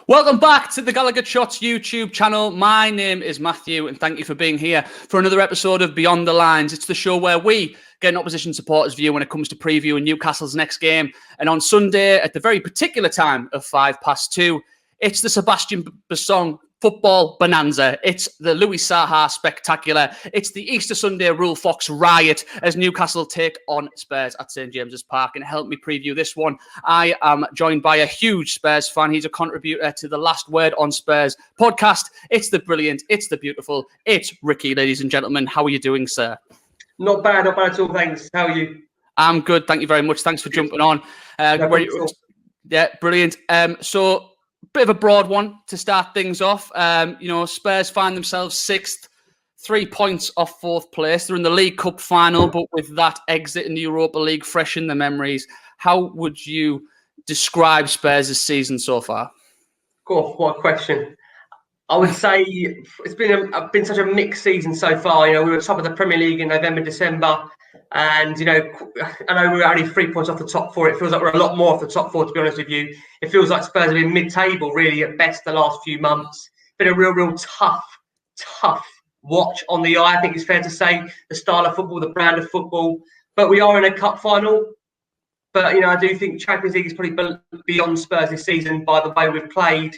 Welcome back to the Gallowgateshots YouTube channel. My name is Matthew, and thank you for being here for another episode of Beyond the Lines. It's the show where we get an opposition supporters' view when it comes to previewing Newcastle's next game. And on Sunday, at the very particular time of 2:05, it's the Sebastian Bassong Football Bonanza. It's the Louis Saha Spectacular. It's the Easter Sunday Rule Fox Riot as Newcastle take on Spurs at St James's Park. And help me preview this one, I am joined by a huge Spurs fan. He's a contributor to the Last Word on Spurs podcast. It's the brilliant, it's the beautiful, it's Ricky, ladies and gentlemen. How are you doing, sir? Not bad at all, thanks. How are you? I'm good, thank you very much. Thanks for jumping on. Yeah, brilliant. So, bit of a broad one to start things off. Spurs find themselves 6th, 3 points off 4th place. They're in the League Cup final, but with that exit in the Europa League fresh in their memories, how would you describe Spurs' season so far? God, what a question. I would say it's been such a mixed season so far. We were top of the Premier League in November, December. And, I know we were only 3 points off the top four. It feels like we're a lot more off the top four, to be honest with you. It feels like Spurs have been mid-table, really, at best, the last few months. Been a real tough watch on the eye, I think it's fair to say. The style of football, the brand of football. But we are in a cup final. But, I do think Champions League is probably beyond Spurs this season by the way we've played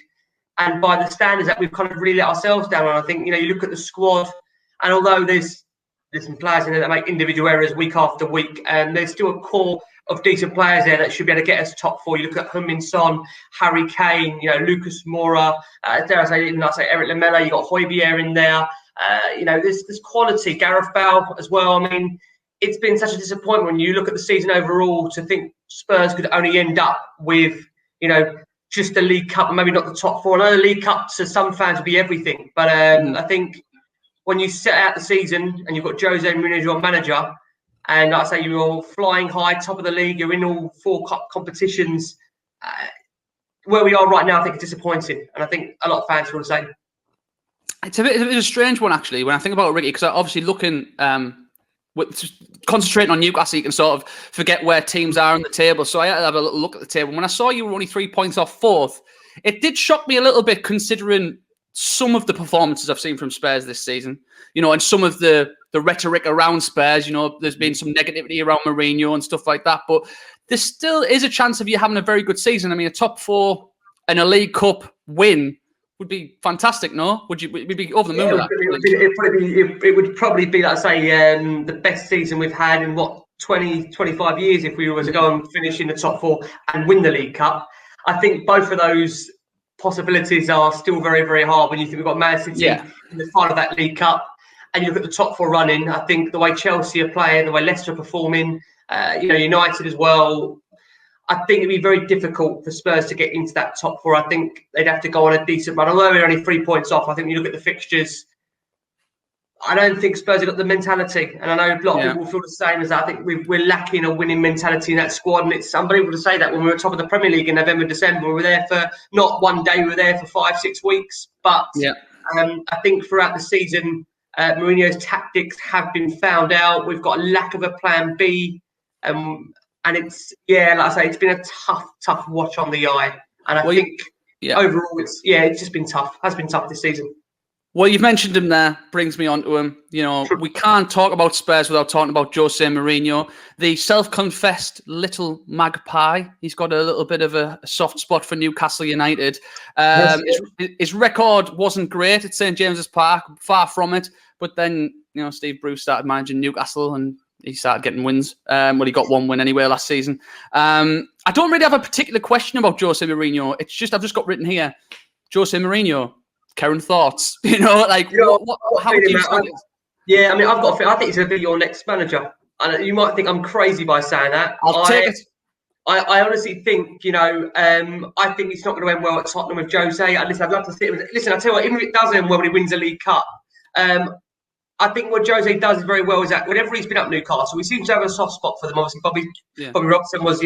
and by the standards that we've kind of really let ourselves down on. I think, you look at the squad, and although there's some players in there that make individual errors week after week, and there's still a core of decent players there that should be able to get us top four. You look at Heung-min Son, Harry Kane, Lucas Moura, dare I say Eric Lamela, you got Højbjerg in there. There's quality. Gareth Bale as well. I mean, it's been such a disappointment when you look at the season overall to think Spurs could only end up with, just the League Cup and maybe not the top four. I know the League Cup to some fans will be everything, but I think when you set out the season and you've got Jose Mourinho as your manager, and like I say, you're flying high, top of the league, you're in all 4 cup competitions, where we are right now, I think it's disappointing. And I think a lot of fans will say. It's a bit of a strange one, actually, when I think about it, Ricky, because obviously looking, concentrating on Newcastle, you can sort of forget where teams are on the table. So I had to have a little look at the table. When I saw you were only 3 points off 4th, it did shock me a little bit, considering some of the performances I've seen from Spurs this season, and some of the rhetoric around Spurs. There's been some negativity around Mourinho and stuff like that, but there still is a chance of you having a very good season. I mean, a top 4 and a League Cup win would be fantastic, no? Would you be over the moon with that? It would probably be, like I say, the best season we've had in, 20, 25 years if we were to go and finish in the top 4 and win the League Cup. I think both of those possibilities are still very, very hard when you think we've got Man City in the final of that League Cup and you look at the top 4 running. I think the way Chelsea are playing, the way Leicester are performing, United as well, I think it'd be very difficult for Spurs to get into that top 4. I think they'd have to go on a decent run. Although we're only 3 points off, I think when you look at the fixtures, I don't think Spurs have got the mentality. And I know a lot of people feel the same as that. I think we're lacking a winning mentality in that squad. And it's unbelievable to say that when we were top of the Premier League in November, December, we were there for not one day, we were there for 5-6 weeks. But I think throughout the season, Mourinho's tactics have been found out. We've got a lack of a plan B. And it's, like I say, it's been a tough watch on the eye. And I think overall, it's just been tough. Has been tough this season. Well, you've mentioned him there, brings me on to him. We can't talk about Spurs without talking about Jose Mourinho, the self-confessed little magpie. He's got a little bit of a soft spot for Newcastle United. His record wasn't great at St James's Park, far from it. But then, Steve Bruce started managing Newcastle and he started getting wins. He got 1 win anyway last season. I don't really have a particular question about Jose Mourinho. It's just, I've just got written here, Jose Mourinho, current thoughts. How would you describe it? Yeah, I mean, I think he's going to be your next manager. And you might think I'm crazy by saying that. I'll take it. I honestly think, I think it's not going to end well at Tottenham with Jose. Listen, I'd love to see it. Listen, I tell you what, even if it does end well when he wins the League Cup, I think what Jose does very well is that whenever he's been up Newcastle, he seems to have a soft spot for them. Obviously, Bobby Robson was,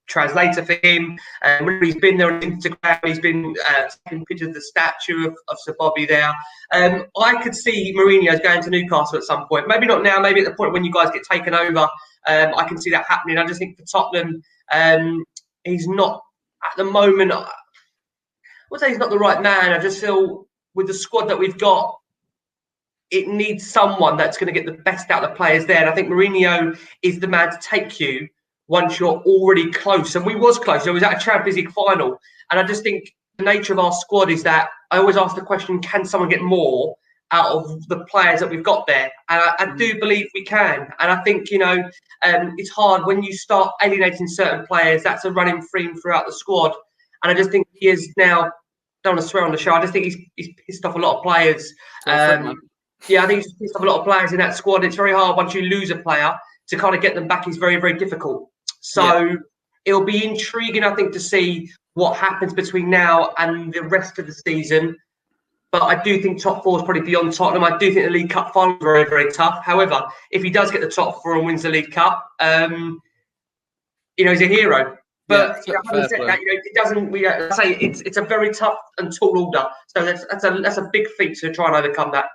translator for him. When he's been there on Instagram, he's been taking pictures of the statue of Sir Bobby there. I could see Mourinho going to Newcastle at some point. Maybe not now, maybe at the point when you guys get taken over. I can see that happening. I just think for Tottenham, he's not, at the moment, would say he's not the right man. I just feel with the squad that we've got, it needs someone that's going to get the best out of the players there. And I think Mourinho is the man to take you once you're already close. And we was close. It was at a Champions League final. And I just think the nature of our squad is that I always ask the question, can someone get more out of the players that we've got there? And I do believe we can. And I think, it's hard when you start alienating certain players. That's a running theme throughout the squad. And I just think he is now, don't want to swear on the show, I just think he's pissed off a lot of players. Yeah, I think he's pissed off a lot of players in that squad. It's very hard once you lose a player to kind of get them back. Is very, very difficult. So it'll be intriguing, I think, to see what happens between now and the rest of the season. But I do think top four is probably beyond Tottenham. I do think the League Cup final is very, very tough. However, if he does get the top four and wins the League Cup, he's a hero. But having said that, it doesn't. I say it's a very tough and tall order. So that's a big feat to try and overcome that.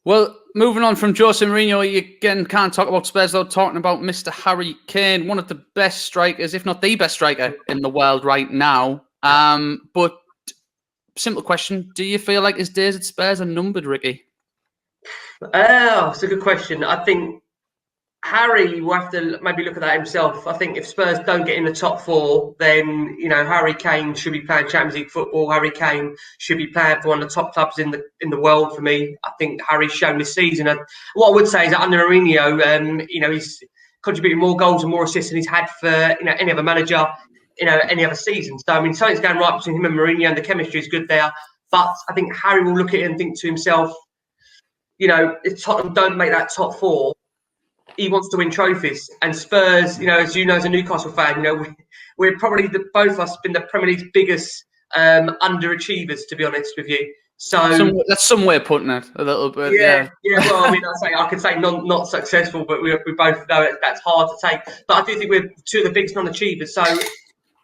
Well, moving on from Jose Mourinho, you again can't talk about Spurs without talking about Mr. Harry Kane, one of the best strikers, if not the best striker in the world right now. But simple question: do you feel like his days at Spurs are numbered, Ricky? It's a good question. I think Harry will have to maybe look at that himself. I think if Spurs don't get in the top four, then Harry Kane should be playing Champions League football. Harry Kane should be playing for one of the top clubs in the world. For me, I think Harry's shown this season. And what I would say is that under Mourinho, he's contributed more goals and more assists than he's had for any other manager, any other season. So I mean, something's going right between him and Mourinho, and the chemistry is good there. But I think Harry will look at it and think to himself, if Tottenham don't make that top four, he wants to win trophies. And Spurs, as you know, as a Newcastle fan, we're probably both of us been the Premier League's biggest underachievers, to be honest with you. So that's some way of putting it a little bit. Yeah. Well, I mean, I could say not successful, but we both know that's hard to take. But I do think we're two of the biggest non-achievers. So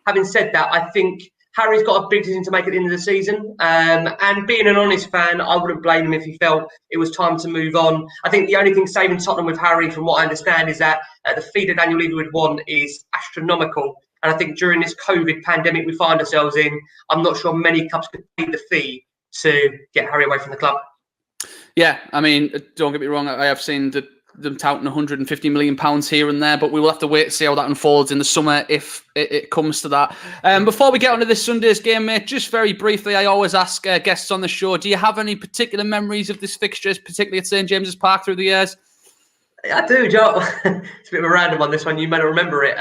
having said that, I think Harry's got a big decision to make at the end of the season. And being an honest fan, I wouldn't blame him if he felt it was time to move on. I think the only thing saving Tottenham with Harry, from what I understand, is that the fee that annual leave he would want is astronomical. And I think during this COVID pandemic we find ourselves in, I'm not sure many clubs could pay the fee to get Harry away from the club. Yeah, I mean, don't get me wrong, I have seen them touting £150 million here and there, but we will have to wait to see how that unfolds in the summer if it comes to that. Before we get onto this Sunday's game, mate, just very briefly, I always ask guests on the show, do you have any particular memories of this fixture, particularly at St James's Park through the years? I do, Joe. It's a bit of a random one, this one. You may not remember it.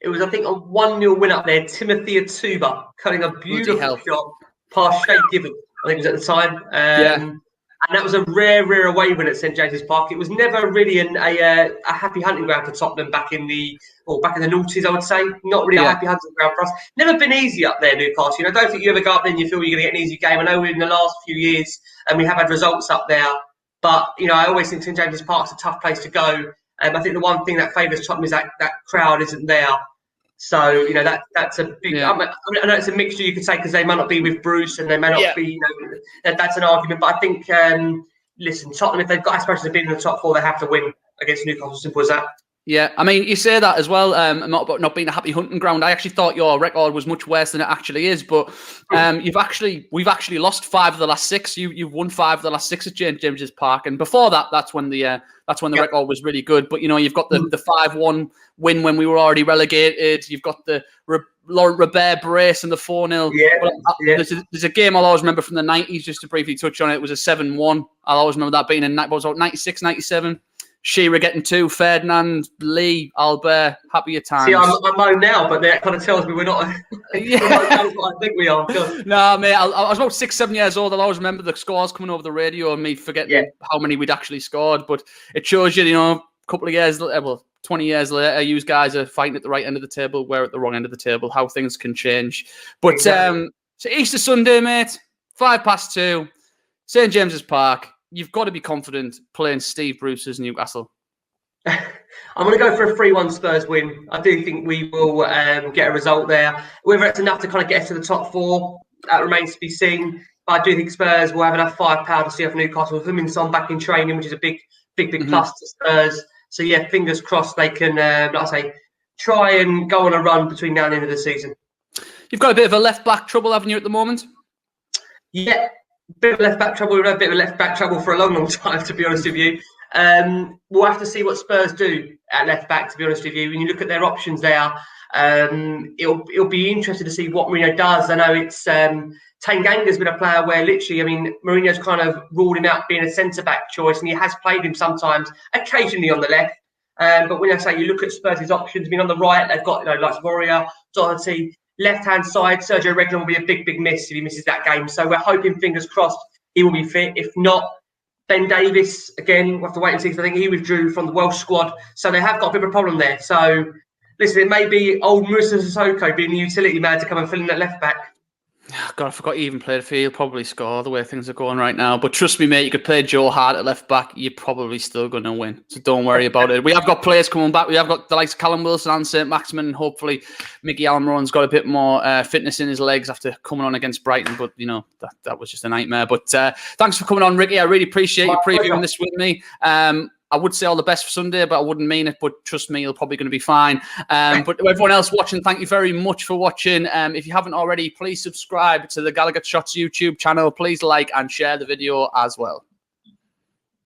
It was, I think, a 1-0 win up there. Timothy Atuba cutting a beautiful shot past Shay Gibbons, I think it was at the time. And that was a rare away win at St James's Park. It was never really a happy hunting ground for Tottenham back in the noughties, I would say. Not really a happy hunting ground for us. Never been easy up there, Newcastle. I don't think you ever go up there and you feel you're going to get an easy game. I know in the last few years, and we have had results up there. But, I always think St James's Park's a tough place to go. I think the one thing that favours Tottenham is that crowd isn't there. So, that's a big... I know it's a mixture, you could say, because they might not be with Bruce and they may not be... that's an argument. But I think, listen, Tottenham, if they've got aspirations of being in the top four, they have to win against Newcastle. Simple as that. Yeah, I mean, you say that as well, not being a happy hunting ground. I actually thought your record was much worse than it actually is, but we've actually lost 5 of the last 6. You've won 5 of the last 6 at James's Park, and before that, that's when the record was really good. But you've got the 5-1 win when we were already relegated. You've got the Laurent Robert brace and the 4-0. There's a game I'll always remember from the 90s, just to briefly touch on it. It was a 7-1. I'll always remember that being in 96, 97. Shearer getting 2, Ferdinand, Lee, Albert, happier times. See, I'm moan now, but that kind of tells me we're not. I think we are. No, mate, I was about 6, 7 years old. I'll always remember the scores coming over the radio and me forgetting how many we'd actually scored. But it shows you, a couple of years later, 20 years later, you guys are fighting at the right end of the table, we're at the wrong end of the table, how things can change. But exactly. So Easter Sunday, mate, 2:05, St James's Park. You've got to be confident playing Steve Bruce's Newcastle. I'm going to go for a 3-1 Spurs win. I do think we will get a result there. Whether it's enough to kind of get us to the top 4, that remains to be seen. But I do think Spurs will have enough firepower to see off Newcastle with Huminson back in training, which is a big plus to Spurs. So, yeah, fingers crossed they can, like I say, try and go on a run between now and the end of the season. You've got a bit of a left-back trouble, haven't you, at the moment? Yeah, bit of left-back trouble. We've had a bit of left-back trouble for a long, long time, to be honest with you. We'll have to see what Spurs do at left-back, to be honest with you. When you look at their options there, it'll be interesting to see what Mourinho does. I know it's Tanganga's been a player where literally, I mean, Mourinho's kind of ruled him out being a centre-back choice, and he has played him sometimes, occasionally on the left. But when I say you look at Spurs' options, I mean, on the right, they've got, like Warrior, Doherty. Left-hand side, Sergio Reguilón will be a big, big miss if he misses that game. So we're hoping, fingers crossed, he will be fit. If not, Ben Davies, again, we'll have to wait and see, because I think he withdrew from the Welsh squad. So they have got a bit of a problem there. So, listen, it may be old Moussa Sissoko being the utility man to come and fill in that left-back. God, I forgot he even played a field. He'll probably score the way things are going right now. But trust me, mate, you could play Joe Hart at left back. You're probably still going to win. So don't worry about it. We have got players coming back. We have got the likes of Callum Wilson and St. Maximin. And hopefully Mickey Almiron's got a bit more fitness in his legs after coming on against Brighton. But, you know, that was just a nightmare. But thanks for coming on, Ricky. I really appreciate you previewing this with me. I would say all the best for Sunday, but I wouldn't mean it. But trust me, you're probably going to be fine. But everyone else watching, thank you very much for watching. If you haven't already, please subscribe to the Gallowgateshots YouTube channel. Please like and share the video as well.